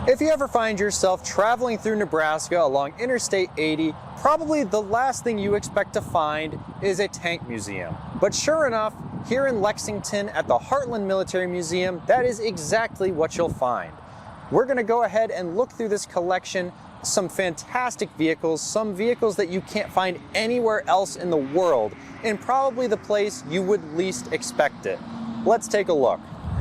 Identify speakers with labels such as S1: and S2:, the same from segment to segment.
S1: If you ever find yourself traveling through Nebraska along Interstate 80, probably the last thing you expect to find is a tank museum. But sure enough, here in Lexington at the Heartland Military Museum, that is exactly what you'll find. We're going to go ahead and look through this collection, some fantastic vehicles, some vehicles that you can't find anywhere else in the world, and probably the place you would least expect it. Let's take a look.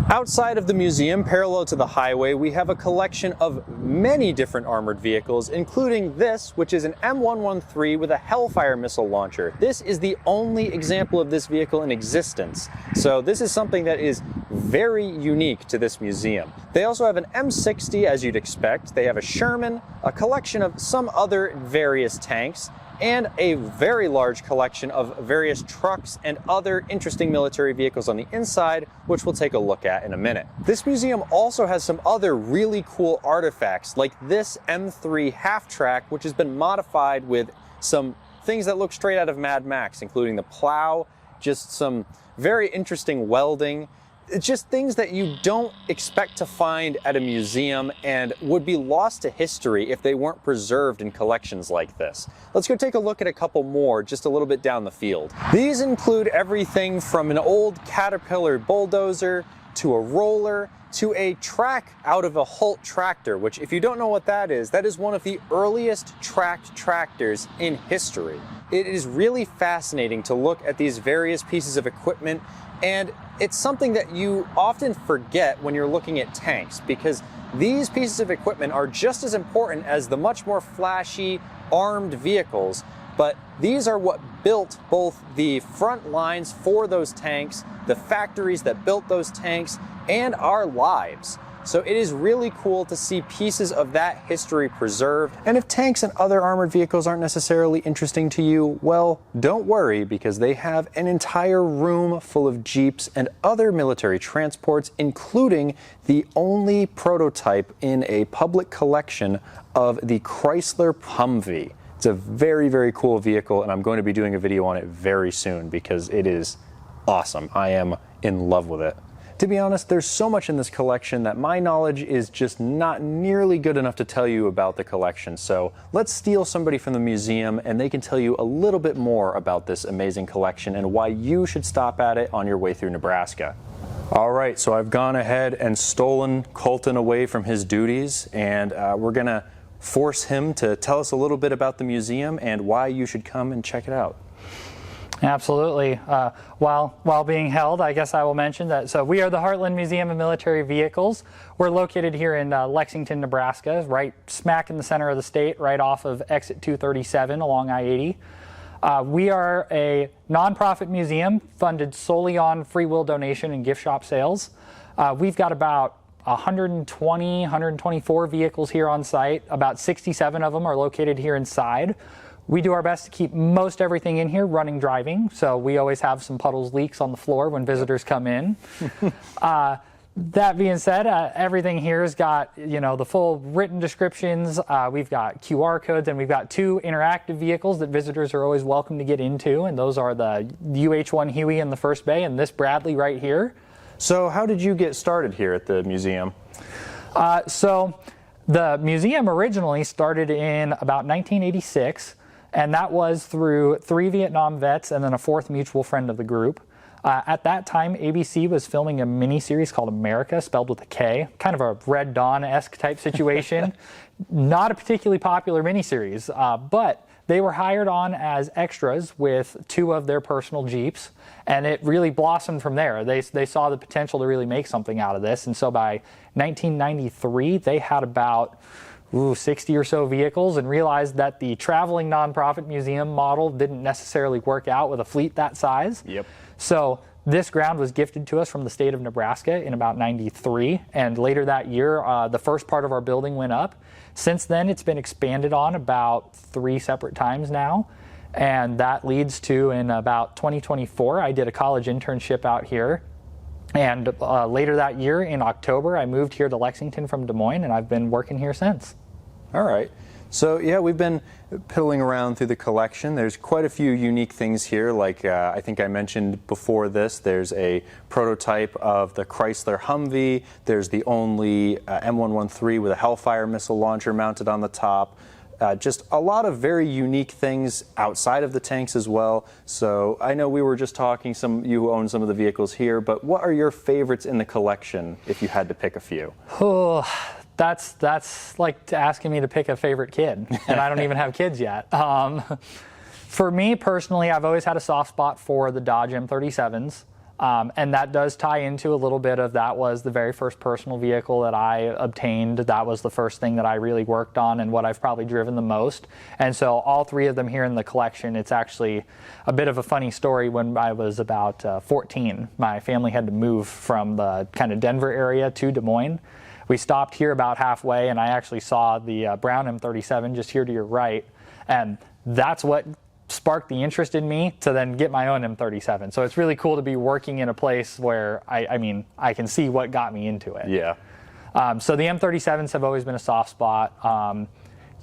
S1: Outside of the museum, parallel to the highway, we have a collection of many different armored vehicles, including this, which is an M113 with a Hellfire missile launcher. This is the only example of this vehicle in existence, so this is something that is very unique to this museum. They also have an M60, as you'd expect. They have a Sherman, a collection of some other various tanks, and a very large collection of various trucks and other interesting military vehicles on the inside, which we'll take a look at in a minute. This museum also has some other really cool artifacts, like this M3 half-track, which has been modified with some things that look straight out of Mad Max, including the plow, just some very interesting welding. It's just things that you don't expect to find at a museum and would be lost to history if they weren't preserved in collections like this. Let's go take a look at a couple more just a little bit down the field. These include everything from an old Caterpillar bulldozer to a roller to a track out of a Holt tractor, which, if you don't know what that is one of the earliest tracked tractors in history. It is really fascinating to look at these various pieces of equipment, and it's something that you often forget when you're looking at tanks, because these pieces of equipment are just as important as the much more flashy armed vehicles, but these are what built both the front lines for those tanks, the factories that built those tanks, and our lives. So it is really cool to see pieces of that history preserved. And if tanks and other armored vehicles aren't necessarily interesting to you, well, don't worry, because they have an entire room full of Jeeps and other military transports, including the only prototype in a public collection of the Chrysler Humvee. It's a very, very cool vehicle, and I'm going to be doing a video on it very soon because it is awesome. I am in love with it. To be honest, there's so much in this collection that my knowledge is just not nearly good enough to tell you about the collection. So let's steal somebody from the museum and they can tell you a little bit more about this amazing collection and why you should stop at it on your way through Nebraska. All right, so I've gone ahead and stolen Colton away from his duties, and we're gonna force him to tell us a little bit about the museum and why you should come and check it out.
S2: Absolutely. While being held, I guess I will mention that, so we are the Heartland Museum of Military Vehicles. We're located here in Lexington, Nebraska, right smack in the center of the state, right off of exit 237 along I-80. We are a nonprofit museum funded solely on free will donation and gift shop sales. We've got about 124 vehicles here on site. About 67 of them are located here inside. We do our best to keep most everything in here running driving, so we always have some puddles, leaks on the floor when visitors come in. That being said, everything here has got, you know, the full written descriptions. We've got QR codes, and we've got 2 interactive vehicles that visitors are always welcome to get into, and those are the UH-1 Huey in the first bay and this Bradley right here.
S1: So how did you get started here at the museum?
S2: So the museum originally started in about 1986. And that was through 3 Vietnam vets and then a 4th mutual friend of the group. At that time, ABC was filming a mini-series called America, spelled with a K, kind of a Red Dawn-esque type situation. Not a particularly popular mini-series, but they were hired on as extras with 2 of their personal Jeeps, and it really blossomed from there. They saw the potential to really make something out of this, and so by 1993, they had about 60 or so vehicles, and realized that the traveling nonprofit museum model didn't necessarily work out with a fleet that size.
S1: Yep.
S2: So this ground was gifted to us from the state of Nebraska in about 93, and later that year the first part of our building went up. Since then it's been expanded on about 3 separate times now, and that leads to, in about 2024, I did a college internship out here. And later that year in October I moved here to Lexington from Des Moines, and I've been working here since.
S1: All right. So yeah, we've been piddling around through the collection. There's quite a few unique things here. Like I think I mentioned before this, there's a prototype of the Chrysler Humvee. There's the only M113 with a Hellfire missile launcher mounted on the top. Just a lot of very unique things outside of the tanks as well. So I know we were just talking, you own some of the vehicles here, but what are your favorites in the collection if you had to pick a few?
S2: Oh, that's like asking me to pick a favorite kid, and I don't even have kids yet. For me personally, I've always had a soft spot for the Dodge M37s. And that does tie into a little bit of that was the very first personal vehicle that I obtained. That was the first thing that I really worked on and what I've probably driven the most. And so all three of them here in the collection, it's actually a bit of a funny story. When I was about 14, my family had to move from the kind of Denver area to Des Moines. We stopped here about halfway, and I actually saw the brown M37 just here to your right. And that's what sparked the interest in me to then get my own M37. So it's really cool to be working in a place where I can see what got me into it.
S1: Yeah.
S2: So the M37s have always been a soft spot.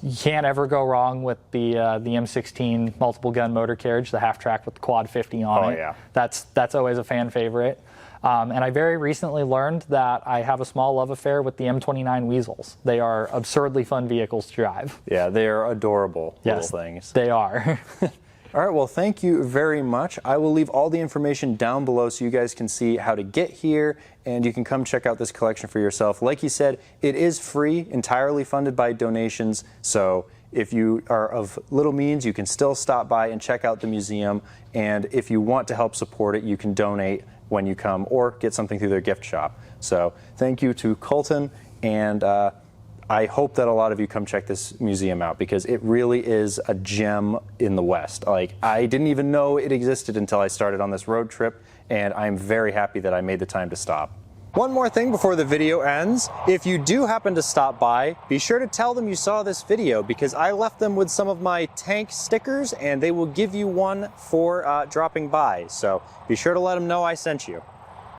S2: You can't ever go wrong with the M16 multiple gun motor carriage, the half track with the quad 50 on it.
S1: Yeah.
S2: That's always a fan favorite. And I very recently learned that I have a small love affair with the M29 Weasels. They are absurdly fun vehicles to drive.
S1: Yeah, they are adorable little things.
S2: They are.
S1: All right, well, thank you very much. I will leave all the information down below so you guys can see how to get here, and you can come check out this collection for yourself. Like you said, it is free, entirely funded by donations, so if you are of little means, you can still stop by and check out the museum, and if you want to help support it, you can donate when you come or get something through their gift shop. So thank you to Colton, and I hope that a lot of you come check this museum out because it really is a gem in the West. Like, I didn't even know it existed until I started on this road trip, and I'm very happy that I made the time to stop. One more thing before the video ends. If you do happen to stop by, be sure to tell them you saw this video because I left them with some of my tank stickers and they will give you one for dropping by. So be sure to let them know I sent you.